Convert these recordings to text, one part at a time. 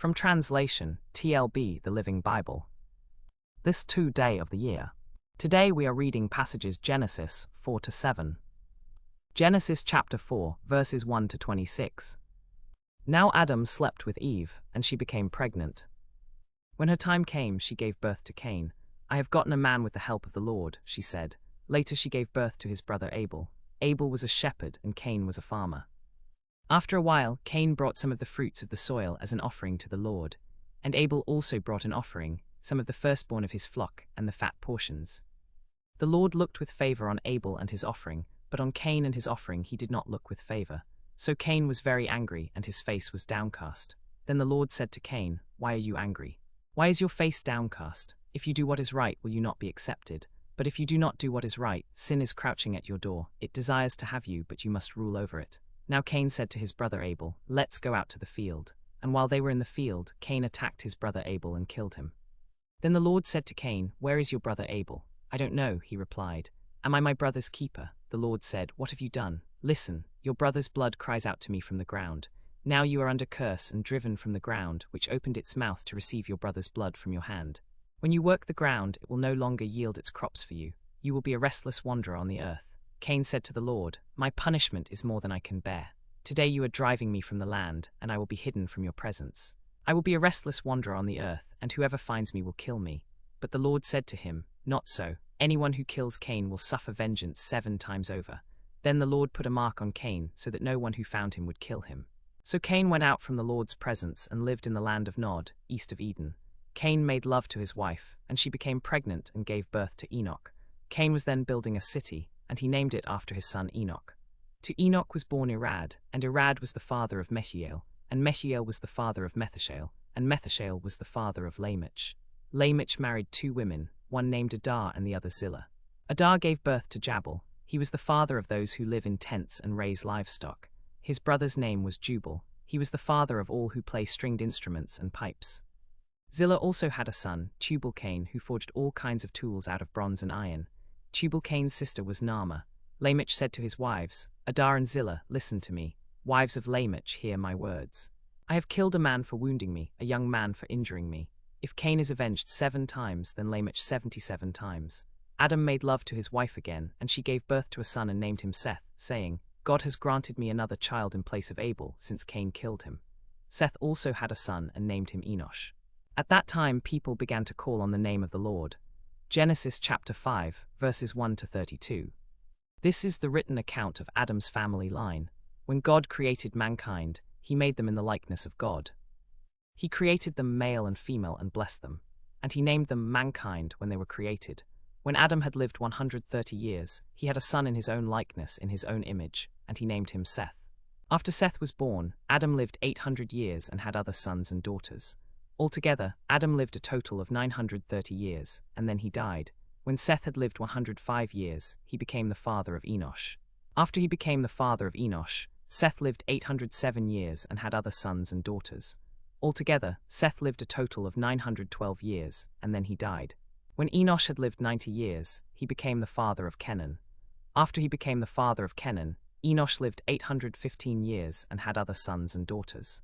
From translation, TLB, the Living Bible. This day of the year. Today we are reading passages Genesis 4-7. Genesis chapter 4, verses 1-26. Now Adam slept with Eve, and she became pregnant. When her time came, she gave birth to Cain. I have gotten a man with the help of the Lord, she said. Later she gave birth to his brother Abel. Abel was a shepherd and Cain was a farmer. After a while, Cain brought some of the fruits of the soil as an offering to the Lord. And Abel also brought an offering, some of the firstborn of his flock and the fat portions. The Lord looked with favor on Abel and his offering, but on Cain and his offering he did not look with favor. So Cain was very angry and his face was downcast. Then the Lord said to Cain, "Why are you angry? Why is your face downcast? If you do what is right, will you not be accepted? But if you do not do what is right, sin is crouching at your door. It desires to have you, but you must rule over it." Now Cain said to his brother Abel, "Let's go out to the field." And while they were in the field, Cain attacked his brother Abel and killed him. Then the Lord said to Cain, "Where is your brother Abel?" "I don't know," he replied. "Am I my brother's keeper?" The Lord said, "What have you done? Listen, your brother's blood cries out to me from the ground. Now you are under curse and driven from the ground, which opened its mouth to receive your brother's blood from your hand. When you work the ground, it will no longer yield its crops for you. You will be a restless wanderer on the earth." Cain said to the Lord, "My punishment is more than I can bear. Today you are driving me from the land, and I will be hidden from your presence. I will be a restless wanderer on the earth, and whoever finds me will kill me." But the Lord said to him, "Not so. Anyone who kills Cain will suffer vengeance 7 times over." Then the Lord put a mark on Cain, so that no one who found him would kill him. So Cain went out from the Lord's presence and lived in the land of Nod, east of Eden. Cain made love to his wife, and she became pregnant and gave birth to Enoch. Cain was then building a city, and he named it after his son Enoch. To Enoch was born Irad, and Irad was the father of Methuel, and Methuel was the father of Methushael, and Methushael was the father of Lamech. Lamech married 2 women, one named Adah and the other Zillah. Adah gave birth to Jabal. He was the father of those who live in tents and raise livestock. His brother's name was Jubal. He was the father of all who play stringed instruments and pipes. Zillah also had a son, Tubal-Cain, who forged all kinds of tools out of bronze and iron. Tubal-Cain's sister was Naamah. Lamech said to his wives, "Adah and Zillah, listen to me. Wives of Lamech, hear my words. I have killed a man for wounding me, a young man for injuring me. If Cain is avenged 7 times, then Lamech 77 times. Adam made love to his wife again, and she gave birth to a son and named him Seth, saying, "God has granted me another child in place of Abel, since Cain killed him." Seth also had a son and named him Enosh. At that time people began to call on the name of the Lord. Genesis chapter 5, verses 1-32. This is the written account of Adam's family line. When God created mankind, he made them in the likeness of God. He created them male and female and blessed them. And he named them mankind when they were created. When Adam had lived 130 years, he had a son in his own likeness, in his own image, and he named him Seth. After Seth was born, Adam lived 800 years and had other sons and daughters. Altogether, Adam lived a total of 930 years, and then he died. When Seth had lived 105 years, he became the father of Enosh. After he became the father of Enosh, Seth lived 807 years and had other sons and daughters. Altogether, Seth lived a total of 912 years, and then he died. When Enosh had lived 90 years, he became the father of Kenan. After he became the father of Kenan, Enosh lived 815 years and had other sons and daughters.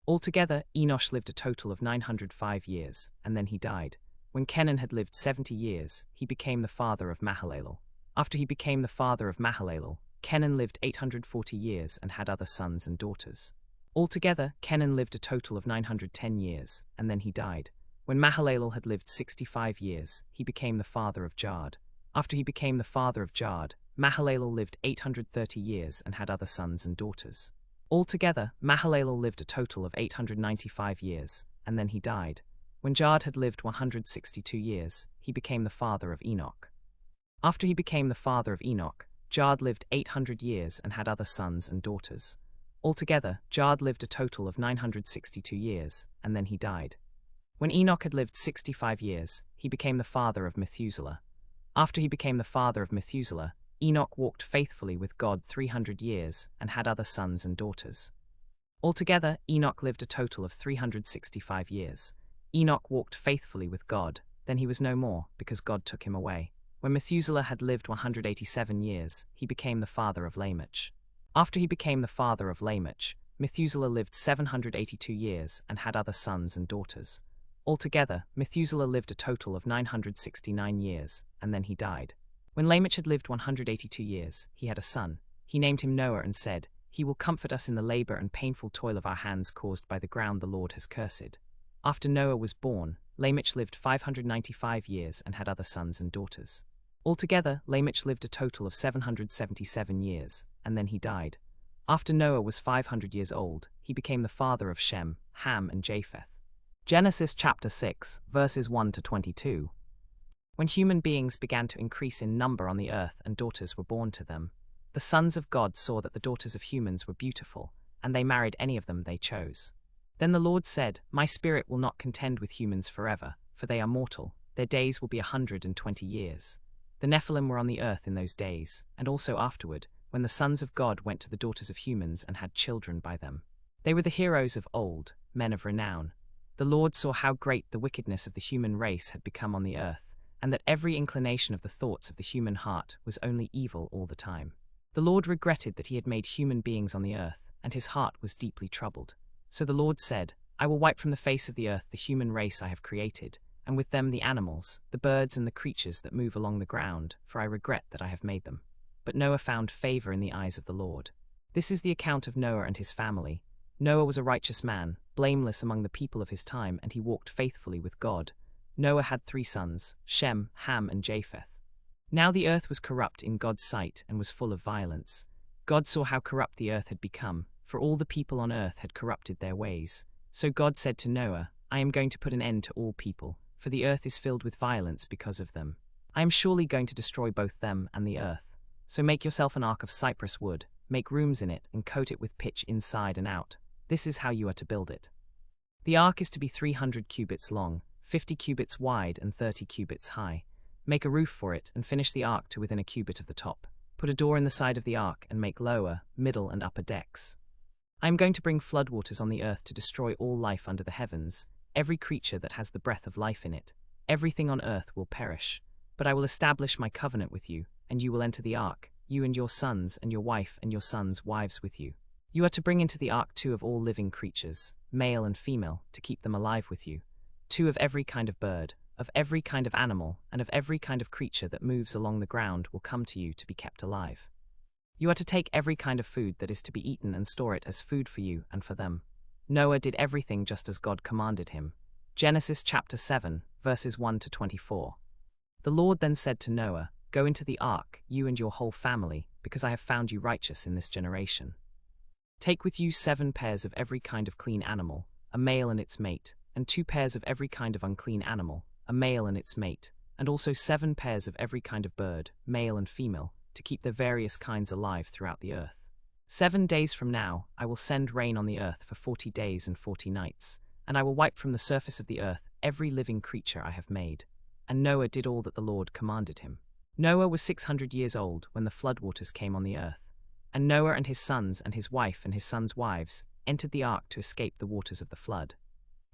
Altogether, Enosh lived a total of 905 years, and then he died. When Kenan had lived 70 years, he became the father of Mahalalel. After he became the father of Mahalalel, Kenan lived 840 years and had other sons and daughters. Altogether, Kenan lived a total of 910 years, and then he died. When Mahalalel had lived 65 years, he became the father of Jard. After he became the father of Jard, Mahalalel lived 830 years and had other sons and daughters. Altogether, Mahalalel lived a total of 895 years, and then he died. When Jard had lived 162 years, he became the father of Enoch. After he became the father of Enoch, Jard lived 800 years and had other sons and daughters. Altogether, Jard lived a total of 962 years, and then he died. When Enoch had lived 65 years, he became the father of Methuselah. After he became the father of Methuselah, Enoch walked faithfully with God 300 years and had other sons and daughters. Altogether, Enoch lived a total of 365 years. Enoch walked faithfully with God, then he was no more, because God took him away. When Methuselah had lived 187 years, he became the father of Lamech. After he became the father of Lamech, Methuselah lived 782 years and had other sons and daughters. Altogether, Methuselah lived a total of 969 years, and then he died. When Lamech had lived 182 years, he had a son. He named him Noah and said, "He will comfort us in the labor and painful toil of our hands caused by the ground the Lord has cursed." After Noah was born, Lamech lived 595 years and had other sons and daughters. Altogether, Lamech lived a total of 777 years, and then he died. After Noah was 500 years old, he became the father of Shem, Ham, and Japheth. Genesis chapter 6, verses 1 to 22. When human beings began to increase in number on the earth and daughters were born to them, the sons of God saw that the daughters of humans were beautiful, and they married any of them they chose. Then the Lord said, "My spirit will not contend with humans forever, for they are mortal. Their days will be 120 years. The Nephilim were on the earth in those days, and also afterward, when the sons of God went to the daughters of humans and had children by them. They were the heroes of old, men of renown. The Lord saw how great the wickedness of the human race had become on the earth, and that every inclination of the thoughts of the human heart was only evil all the time. The Lord regretted that he had made human beings on the earth, and his heart was deeply troubled. So the Lord said, "I will wipe from the face of the earth the human race I have created, and with them the animals, the birds and the creatures that move along the ground, for I regret that I have made them." But Noah found favor in the eyes of the Lord. This is the account of Noah and his family. Noah was a righteous man, blameless among the people of his time, and he walked faithfully with God. Noah had 3 sons, Shem, Ham, and Japheth. Now the earth was corrupt in God's sight and was full of violence. God saw how corrupt the earth had become, for all the people on earth had corrupted their ways. So God said to Noah, "I am going to put an end to all people, for the earth is filled with violence because of them. I am surely going to destroy both them and the earth. So make yourself an ark of cypress wood, make rooms in it, and coat it with pitch inside and out. This is how you are to build it. The ark is to be 300 cubits long, 50 cubits wide, and 30 cubits high. Make a roof for it, and finish the ark to within a cubit of the top. Put a door in the side of the ark, and make lower, middle, and upper decks. I am going to bring floodwaters on the earth to destroy all life under the heavens, every creature that has the breath of life in it. Everything on earth will perish. But I will establish my covenant with you, and you will enter the ark, you and your sons and your wife and your sons' wives with you. You are to bring into the ark 2 of all living creatures, male and female, to keep them alive with you. 2 of every kind of bird, of every kind of animal, and of every kind of creature that moves along the ground will come to you to be kept alive. You are to take every kind of food that is to be eaten and store it as food for you and for them." Noah did everything just as God commanded him. Genesis chapter 7, verses 1 to 24. The Lord then said to Noah, "Go into the ark, you and your whole family, because I have found you righteous in this generation. Take with you 7 pairs of every kind of clean animal, a male and its mate, and 2 pairs of every kind of unclean animal, a male and its mate, and also 7 pairs of every kind of bird, male and female, to keep their various kinds alive throughout the earth. 7 days from now, I will send rain on the earth for 40 days and 40 nights, and I will wipe from the surface of the earth every living creature I have made." And Noah did all that the Lord commanded him. Noah was 600 years old when the floodwaters came on the earth, and Noah and his sons and his wife and his sons' wives entered the ark to escape the waters of the flood.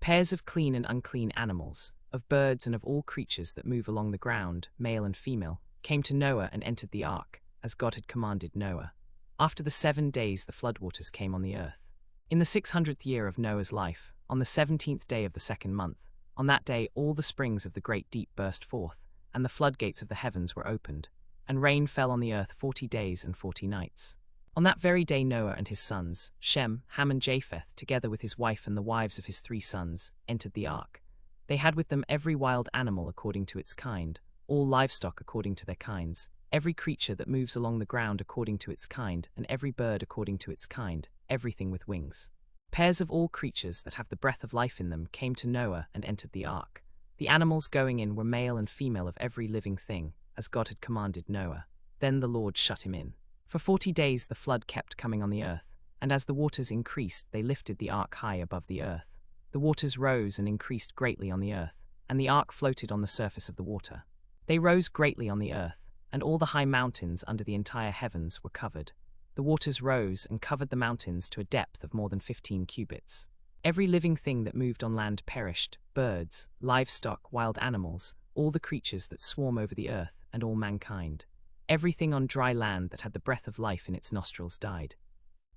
Pairs of clean and unclean animals, of birds and of all creatures that move along the ground, male and female, came to Noah and entered the ark, as God had commanded Noah. After the 7 days the floodwaters came on the earth. In the 600th year of Noah's life, on the 17th day of the 2nd month, on that day all the springs of the great deep burst forth, and the floodgates of the heavens were opened, and rain fell on the earth 40 days and 40 nights. On that very day Noah and his sons, Shem, Ham, and Japheth, together with his wife and the wives of his 3 sons, entered the ark. They had with them every wild animal according to its kind, all livestock according to their kinds, every creature that moves along the ground according to its kind, and every bird according to its kind, everything with wings. Pairs of all creatures that have the breath of life in them came to Noah and entered the ark. The animals going in were male and female of every living thing, as God had commanded Noah. Then the Lord shut him in. For 40 days the flood kept coming on the earth, and as the waters increased they lifted the ark high above the earth. The waters rose and increased greatly on the earth, and the ark floated on the surface of the water. They rose greatly on the earth, and all the high mountains under the entire heavens were covered. The waters rose and covered the mountains to a depth of more than 15 cubits. Every living thing that moved on land perished, birds, livestock, wild animals, all the creatures that swarm over the earth, and all mankind. Everything on dry land that had the breath of life in its nostrils died.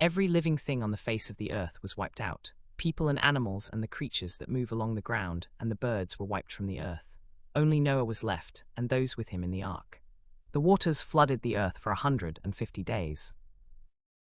Every living thing on the face of the earth was wiped out. People and animals and the creatures that move along the ground and the birds were wiped from the earth. Only Noah was left, and those with him in the ark. The waters flooded the earth for 150 days.